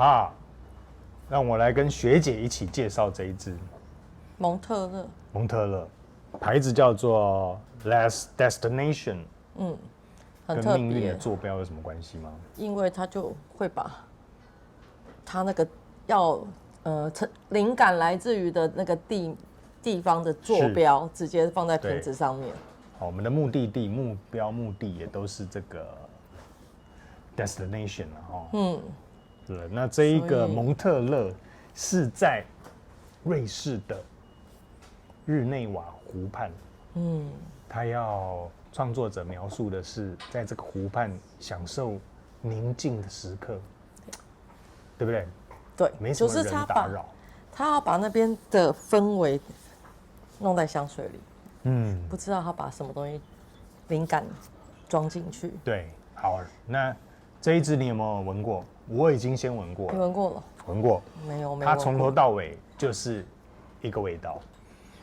啊，让我来跟学姐一起介绍这一支蒙特勒。蒙特勒，牌子叫做 Last Destination。很特跟命运的别，坐标有什么关系吗？因为他就会把他那个灵感来自于的那个地方的坐标直接放在瓶子上面。好，我们的目的地、目标、目的也都是这个 destination 了哈。对，那这一个蒙特勒是在瑞士的日内瓦湖畔。他要创作者描述的是在这个湖畔享受宁静的时刻，对不对？对，没什么人打扰。他要把那边的氛围弄在香水里。不知道他把什么东西灵感装进去。对，好，那这一支你有没有闻过？我已经先闻过了。你闻过了？闻过。没有。它从头到尾就是一个味道。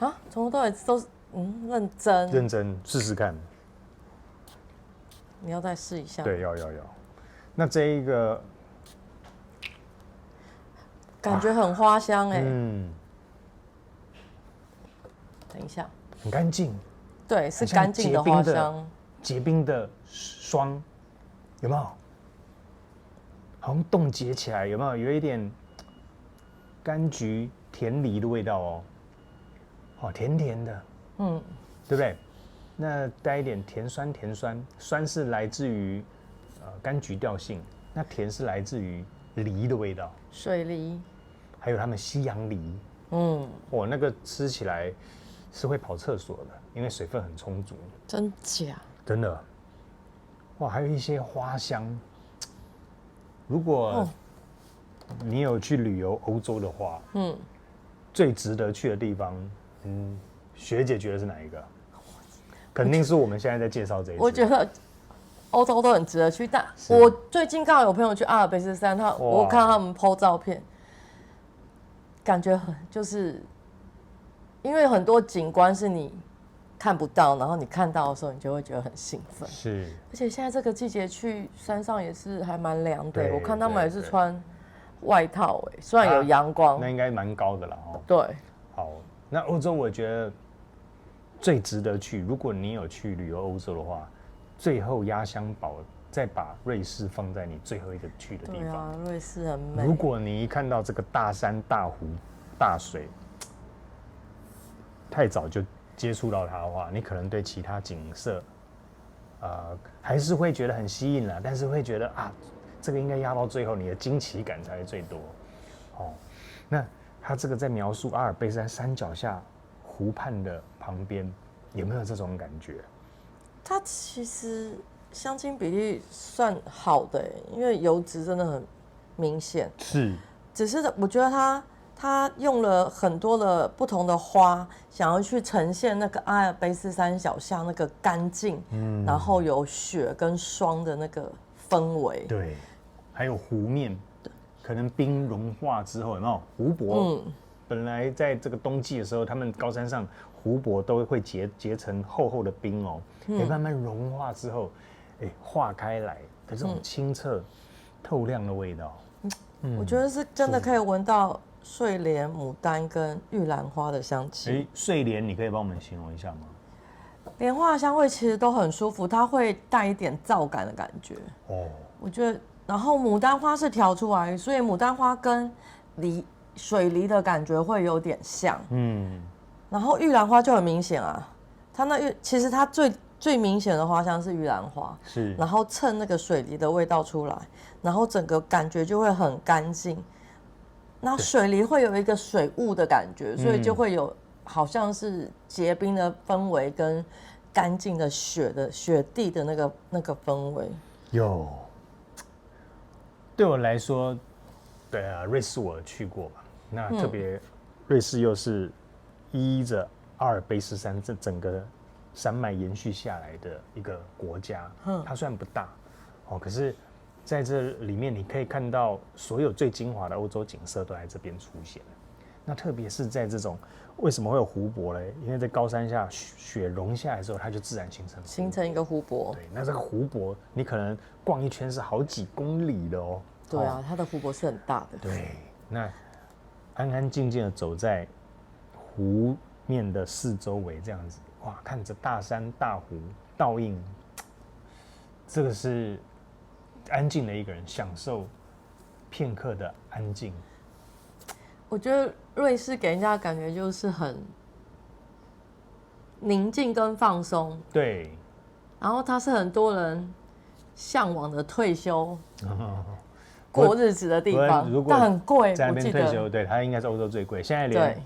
啊，从头到尾都是认真。认真试试看。你要再试一下。对，要。那这一个感觉很花香哎。等一下。很干净。对，是干净的花香。结冰的霜，有没有？好像冻结起来，有没有？有一点柑橘甜梨的味道哦。哦，甜甜的。对不对？那带一点甜酸，酸是来自于柑橘调性，那甜是来自于梨的味道，水梨，还有他们西洋梨。那个吃起来是会跑厕所的，因为水分很充足。真假？真的。哇，还有一些花香。如果你有去旅游欧洲的话，最值得去的地方，学姐觉得是哪一个？肯定是我们现在在介绍这一支。我觉得欧洲都很值得去，但我最近刚好有朋友去阿尔卑斯山，我看他们 po 照片，感觉就是因为很多景观是你看不到，然后你看到的时候，你就会觉得很兴奋。是，而且现在这个季节去山上也是还蛮凉的，我看他们也是穿外套，虽然有阳光，那应该蛮高的了哦。对，好，那欧洲我觉得最值得去，如果你有去旅游欧洲的话，最后压箱宝再把瑞士放在你最后一个去的地方。对啊，瑞士很美。如果你一看到这个大山、大湖、大水，太早就接触到它的话，你可能对其他景色，还是会觉得很吸引啦，但是会觉得这个应该压到最后，你的惊奇感才会最多。那他这个在描述阿尔卑斯山山脚下湖畔的旁边，有没有这种感觉？它其实香精比例算好的，因为油脂真的很明显。是，只是我觉得它用了很多的不同的花，想要去呈现那个阿尔卑斯山脚下那个干净，然后有雪跟霜的那个氛围。对，还有湖面，可能冰融化之后有没有湖泊？本来在这个冬季的时候，他们高山上湖泊都会结成厚厚的冰哦，慢慢融化之后，化开来的这种清澈、透亮的味道。我觉得是真的可以闻到睡莲、牡丹跟玉兰花的香气。睡莲，你可以帮我们形容一下吗？莲花的香味其实都很舒服，它会带一点燥感的感觉。我觉得，然后牡丹花是调出来，所以牡丹花跟水梨的感觉会有点像。然后玉兰花就很明显啊，其实它最明显的花香是玉兰花，是，然后趁那个水梨的味道出来，然后整个感觉就会很干净。那水梨会有一个水雾的感觉，所以就会有好像是结冰的氛围跟干净的雪地的那个氛围。对我来说，对啊，瑞士我去过嘛，那特别瑞士又是依着阿尔卑斯山这整个山脉延续下来的一个国家。它虽然不大可是在这里面你可以看到所有最精华的欧洲景色都在这边出现。那特别是在这种为什么会有湖泊嘞？因为在高山下雪融下来之后，它就自然形成一个湖泊。对，那这个湖泊你可能逛一圈是好几公里的哦。对啊，它的湖泊是很大的。对，那安安静静的走在湖面的四周围，这样子，哇，看着大山大湖倒映，这个是安静的一个人享受片刻的安静。我觉得瑞士给人家的感觉就是很宁静跟放松，对，然后它是很多人向往的退休、过日子的地方，但很贵，在那边退休，我记得。对，它应该是欧洲最贵。现在对，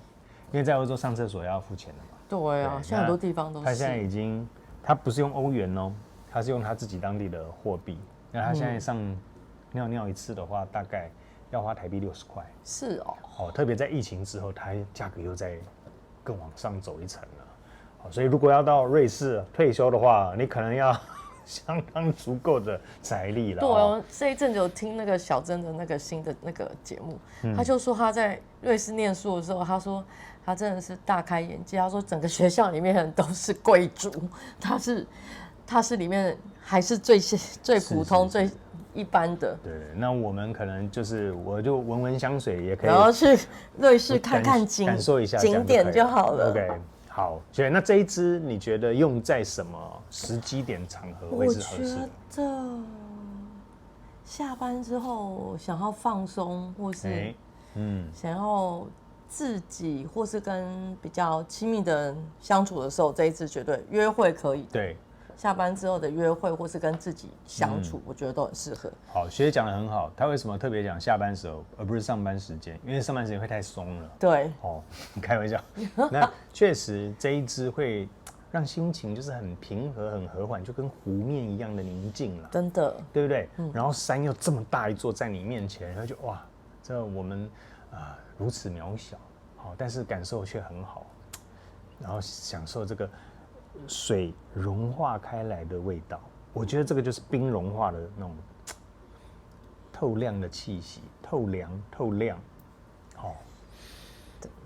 因为在欧洲上厕所要付钱的嘛。对啊，现在很多地方都是。他现在已经，他不是用欧元哦，他是用他自己当地的货币。那他现在上尿尿一次的话，大概要花台币60块。是哦。哦，特别在疫情之后，它价格又在更往上走一层了。哦，所以如果要到瑞士退休的话，你可能要相当足够的财力了。对哦，这一阵子有听那个小珍的那个新的那个节目，他就说他在瑞士念书的时候，他说他真的是大开眼界。他说整个学校里面的人都是贵族，他是里面还是最普通最一般的。对，那我们可能就是我就闻闻香水也可以，然后去瑞士看看感受一下景点就好了。OK， 好，所以那这一支你觉得用在什么时机点场合会是合适的？我觉得下班之后想要放松，或是想要自己或是跟比较亲密的人相处的时候，这一支绝对约会可以。对。下班之后的约会，或是跟自己相处，我觉得都很适合。好，学姐讲得很好。他为什么特别讲下班时候，而不是上班时间？因为上班时间会太松了。对，哦，开玩笑。那确实这一支会让心情就是很平和、很和缓，就跟湖面一样的宁静了。真的，对不对？然后山又这么大一座在你面前，然后就哇，这我们如此渺小，好，但是感受却很好，然后享受这个水融化开来的味道，我觉得这个就是冰融化的那种透亮的气息，透亮，哦，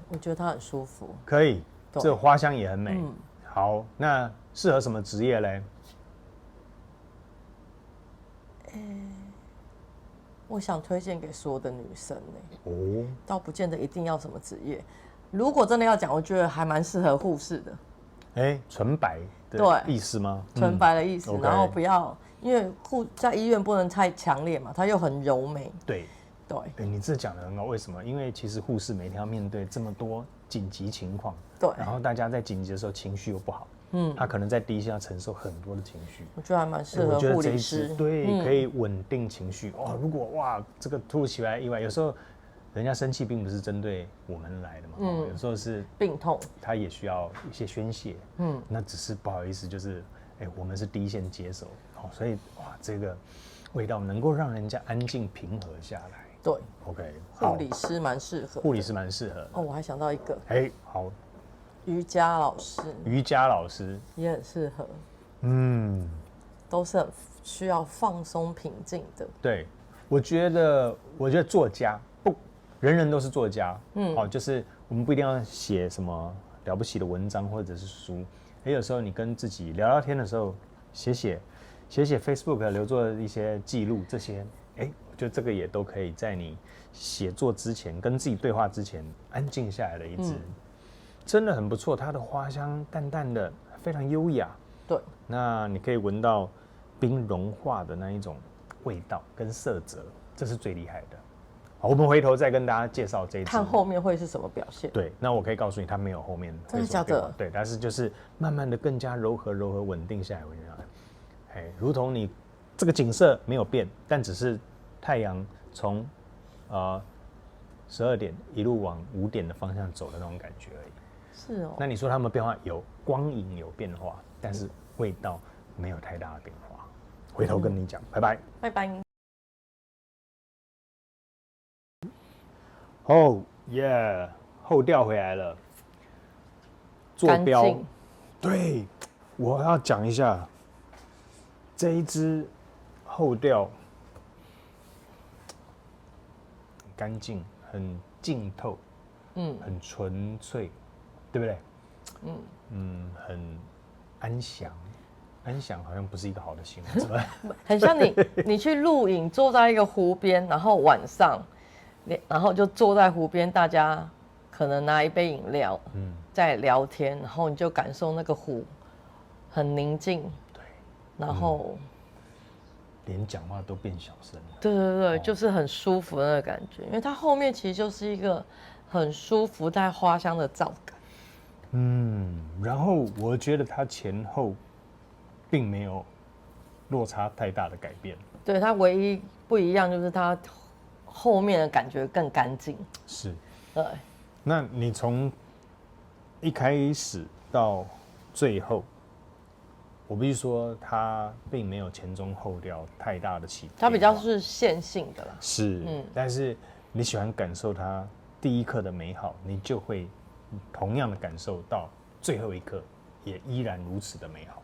我觉得它很舒服。可以，这个花香也很美。好，那适合什么职业嘞？我想推荐给所有的女生呢。哦，倒不见得一定要什么职业。如果真的要讲，我觉得还蛮适合护士的。纯白的意思吗？纯白的意思， OK 然后不要，因为在医院不能太强烈嘛，它又很柔美。对，你这讲的很好，为什么？因为其实护士每天要面对这么多紧急情况，对，然后大家在紧急的时候情绪又不好，他可能在第一线要承受很多的情绪。我觉得还蛮适合护理师，对，可以稳定情绪。哦，如果这个突如其来意外，有时候人家生气并不是针对我们来的嘛，有时候是病痛，他也需要一些宣泄，那只是不好意思，就是我们是第一线接手，所以这个味道能够让人家安静平和下来。对 ，OK， 护理师蛮适合，护理师蛮适合。哦，我还想到一个，好，瑜伽老师，瑜伽老师也很适合，都是很需要放松平静的。对，我觉得作家人人都是作家，就是我们不一定要写什么了不起的文章或者是书，有时候你跟自己聊聊天的时候，写 Facebook 留作一些记录，这些，我觉得这个也都可以在你写作之前，跟自己对话之前，安静下来的一支，真的很不错，它的花香淡淡的，非常优雅。对，那你可以闻到冰融化的那一种味道跟色泽，这是最厉害的。好，我们回头再跟大家介绍这一支，看后面会是什么表现。对，那我可以告诉你，它没有后面真的假的？对，但是就是慢慢的更加柔和稳定下来，如同你这个景色没有变，但只是太阳从12点一路往5点的方向走的那种感觉而已。是哦。那你说它们变化有光影有变化，但是味道没有太大的变化。回头跟你讲，拜拜。拜拜。哦耶，后调回来了。坐标，对，我要讲一下这一支后调，很干净，很净透，很纯粹，对不对？很安详，安详好像不是一个好的形容，是吧？很像你去露营，坐在一个湖边，然后晚上，然后就坐在湖边，大家可能拿一杯饮料，在聊天，然后你就感受那个湖很宁静，对，然后连讲话都变小声了。对对对，就是很舒服的那个感觉，因为它后面其实就是一个很舒服带花香的皂感。然后我觉得它前后并没有落差太大的改变。对，它唯一不一样就是它后面的感觉更干净。是，对。那你从一开始到最后，我必须说它并没有前中后调太大的起伏，它比较是线性的啦。是，但是你喜欢感受它第一刻的美好，你就会同样的感受到最后一刻也依然如此的美好。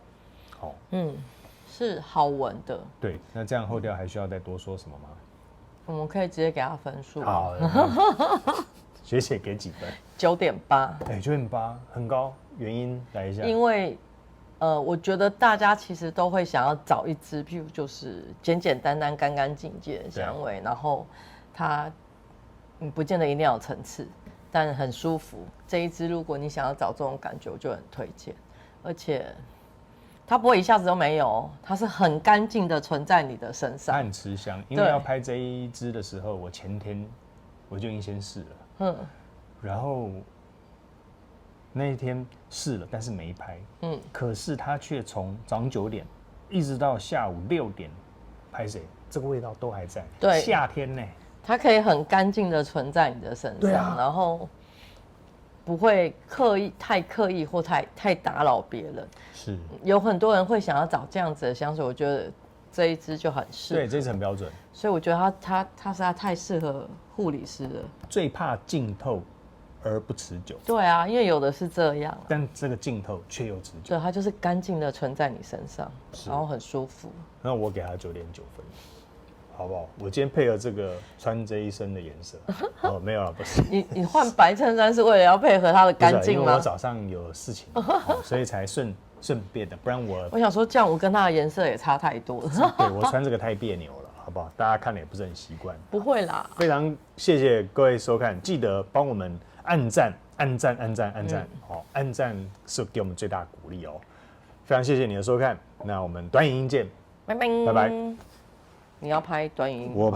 是好闻的。对，那这样后调还需要再多说什么吗？我们可以直接给他分数。好，学姐给几分？9.8。哎，9.8很高，原因来一下。因为我觉得大家其实都会想要找一支，譬如就是简简单单、干干净净的香味，然后你不见得一定要有层次，但很舒服。这一支如果你想要找这种感觉，我就很推荐。而且它不会一下子都没有，它是很干净的存在你的身上。它很吃香，因为要拍这一支的时候，我前天我就已经先试了，然后那一天试了，但是没拍，可是它却从早上9点一直到下午6点拍谁，这个味道都还在。对，夏天呢，它可以很干净的存在你的身上，然后不会太刻意或太打扰别人。是，有很多人会想要找这样子的香水，我觉得这一支就很适合。对，这支很标准。所以我觉得它实在太适合护理师了。最怕浸透而不持久。对啊，因为有的是这样，但这个浸透却又持久。对，它就是干净的存在你身上，然后很舒服。那我给它9.9分。好不好？我今天配合这个穿这一身的颜色，没有了，不是。你换白衬衫是为了要配合它的干净吗？因为我早上有事情，所以才顺便的，不然我想说这样我跟它的颜色也差太多了。对，我穿这个太别扭了，好不好？大家看了也不是很习惯。不会啦，非常谢谢各位收看，记得帮我们按赞，按赞是给我们最大的鼓励哦。非常谢谢你的收看，那我们短影音见，拜拜。拜拜。你要拍短影音？